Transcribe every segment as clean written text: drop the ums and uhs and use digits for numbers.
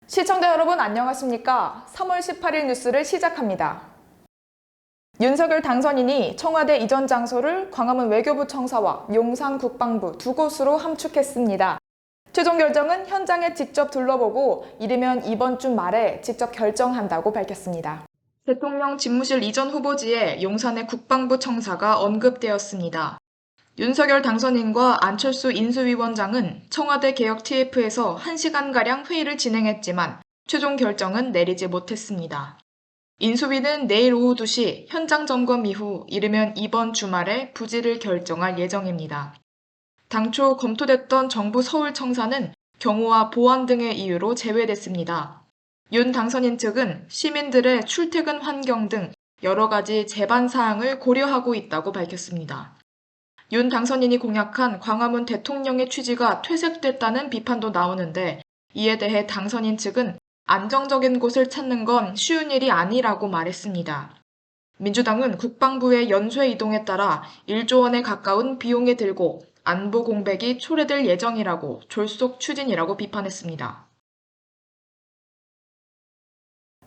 시청자 여러분 안녕하십니까? 3월 18일 뉴스를 시작합니다. 윤석열 당선인이 청와대 이전 장소를 광화문 외교부 청사와 용산 국방부 두 곳으로 함축했습니다. 최종 결정은 현장에 직접 둘러보고 이르면 이번 주 말에 직접 결정한다고 밝혔습니다. 대통령 집무실 이전 후보지에 용산의 국방부 청사가 언급되었습니다. 윤석열 당선인과 안철수 인수위원장은 청와대 개혁 TF에서 1시간가량 회의를 진행했지만 최종 결정은 내리지 못했습니다. 인수위는 내일 오후 2시 현장 점검 이후 이르면 이번 주말에 부지를 결정할 예정입니다. 당초 검토됐던 정부 서울청사는 경호와 보안 등의 이유로 제외됐습니다. 윤 당선인 측은 시민들의 출퇴근 환경 등 여러 가지 제반 사항을 고려하고 있다고 밝혔습니다. 윤 당선인이 공약한 광화문 대통령의 취지가 퇴색됐다는 비판도 나오는데 이에 대해 당선인 측은 안정적인 곳을 찾는 건 쉬운 일이 아니라고 말했습니다. 민주당은 국방부의 연쇄 이동에 따라 1조 원에 가까운 비용이 들고 안보 공백이 초래될 예정이라고 졸속 추진이라고 비판했습니다.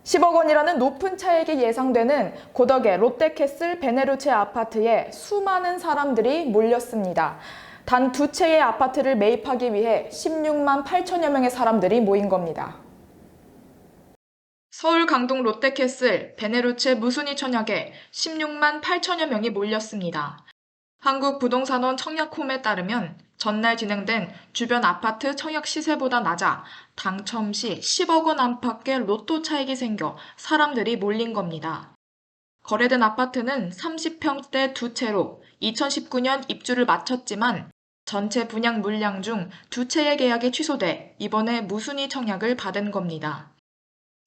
10억 원이라는 높은 차익이 예상되는 고덕의 롯데캐슬 베네루체 아파트에 수많은 사람들이 몰렸습니다. 단 두 채의 아파트를 매입하기 위해 16만 8천여 명의 사람들이 모인 겁니다. 서울 강동 롯데캐슬 베네루체 무순이 청약에 16만 8천여 명이 몰렸습니다. 한국부동산원 청약홈에 따르면 전날 진행된 주변 아파트 청약 시세보다 낮아 당첨 시 10억 원 안팎의 로또 차익이 생겨 사람들이 몰린 겁니다. 거래된 아파트는 30평대 두 채로 2019년 입주를 마쳤지만 전체 분양 물량 중 두 채의 계약이 취소돼 이번에 무순위 청약을 받은 겁니다.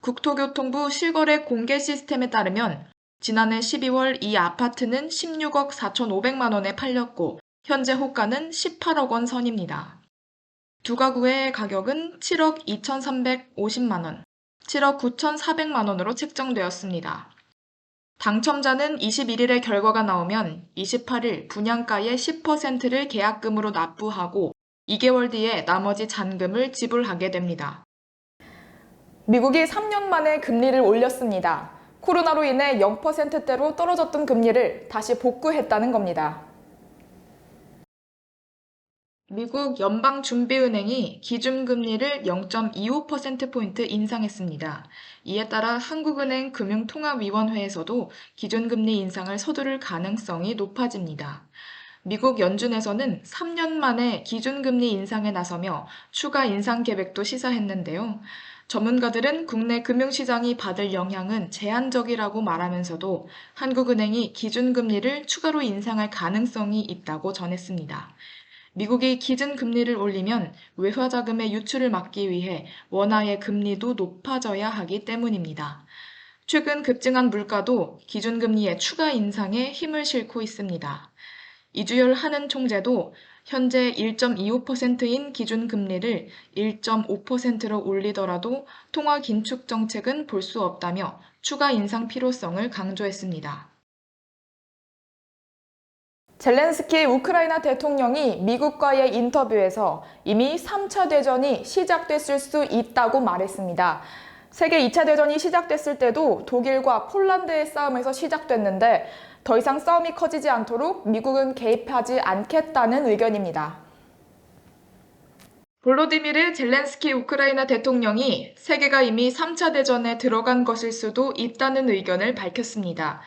국토교통부 실거래 공개 시스템에 따르면 지난해 12월 이 아파트는 16억 4,500만 원에 팔렸고 현재 호가는 18억 원 선입니다. 두 가구의 가격은 7억 2,350만 원, 7억 9,400만 원으로 책정되었습니다. 당첨자는 21일에 결과가 나오면 28일 분양가의 10%를 계약금으로 납부하고 2개월 뒤에 나머지 잔금을 지불하게 됩니다. 미국이 3년 만에 금리를 올렸습니다. 코로나로 인해 0%대로 떨어졌던 금리를 다시 복구했다는 겁니다. 미국 연방준비은행이 기준금리를 0.25%포인트 인상했습니다. 이에 따라 한국은행 금융통화위원회에서도 기준금리 인상을 서두를 가능성이 높아집니다. 미국 연준에서는 3년 만에 기준금리 인상에 나서며 추가 인상 계획도 시사했는데요. 전문가들은 국내 금융시장이 받을 영향은 제한적이라고 말하면서도 한국은행이 기준금리를 추가로 인상할 가능성이 있다고 전했습니다. 미국이 기준금리를 올리면 외화자금의 유출을 막기 위해 원화의 금리도 높아져야 하기 때문입니다. 최근 급증한 물가도 기준금리의 추가 인상에 힘을 실고 있습니다. 이주열 한은 총재도 현재 1.25%인 기준금리를 1.5%로 올리더라도 통화 긴축 정책은 볼 수 없다며 추가 인상 필요성을 강조했습니다. 젤렌스키 우크라이나 대통령이 미국과의 인터뷰에서 이미 3차 대전이 시작됐을 수 있다고 말했습니다. 세계 2차 대전이 시작됐을 때도 독일과 폴란드의 싸움에서 시작됐는데 더 이상 싸움이 커지지 않도록 미국은 개입하지 않겠다는 의견입니다. 볼로디미르 젤렌스키 우크라이나 대통령이 세계가 이미 3차 대전에 들어간 것일 수도 있다는 의견을 밝혔습니다.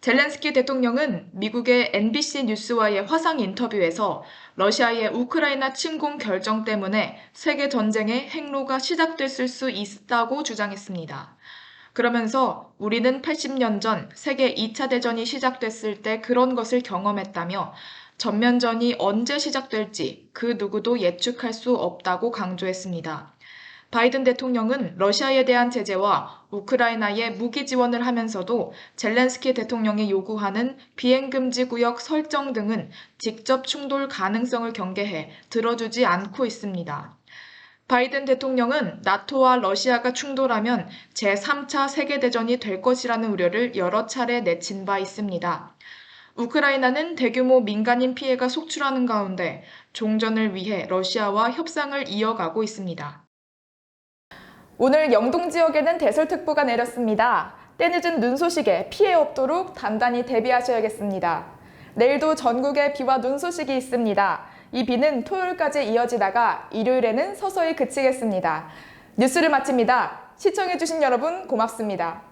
젤렌스키 대통령은 미국의 NBC 뉴스와의 화상 인터뷰에서 러시아의 우크라이나 침공 결정 때문에 세계 전쟁의 행로가 시작됐을 수 있다고 주장했습니다. 그러면서 우리는 80년 전 세계 2차 대전이 시작됐을 때 그런 것을 경험했다며 전면전이 언제 시작될지 그 누구도 예측할 수 없다고 강조했습니다. 바이든 대통령은 러시아에 대한 제재와 우크라이나에 무기 지원을 하면서도 젤렌스키 대통령이 요구하는 비행금지 구역 설정 등은 직접 충돌 가능성을 경계해 들어주지 않고 있습니다. 바이든 대통령은 나토와 러시아가 충돌하면 제3차 세계대전이 될 것이라는 우려를 여러 차례 내친 바 있습니다. 우크라이나는 대규모 민간인 피해가 속출하는 가운데 종전을 위해 러시아와 협상을 이어가고 있습니다. 오늘 영동 지역에는 대설특보가 내렸습니다. 때늦은 눈 소식에 피해 없도록 단단히 대비하셔야겠습니다. 내일도 전국에 비와 눈 소식이 있습니다. 이 비는 토요일까지 이어지다가 일요일에는 서서히 그치겠습니다. 뉴스를 마칩니다. 시청해주신 여러분 고맙습니다.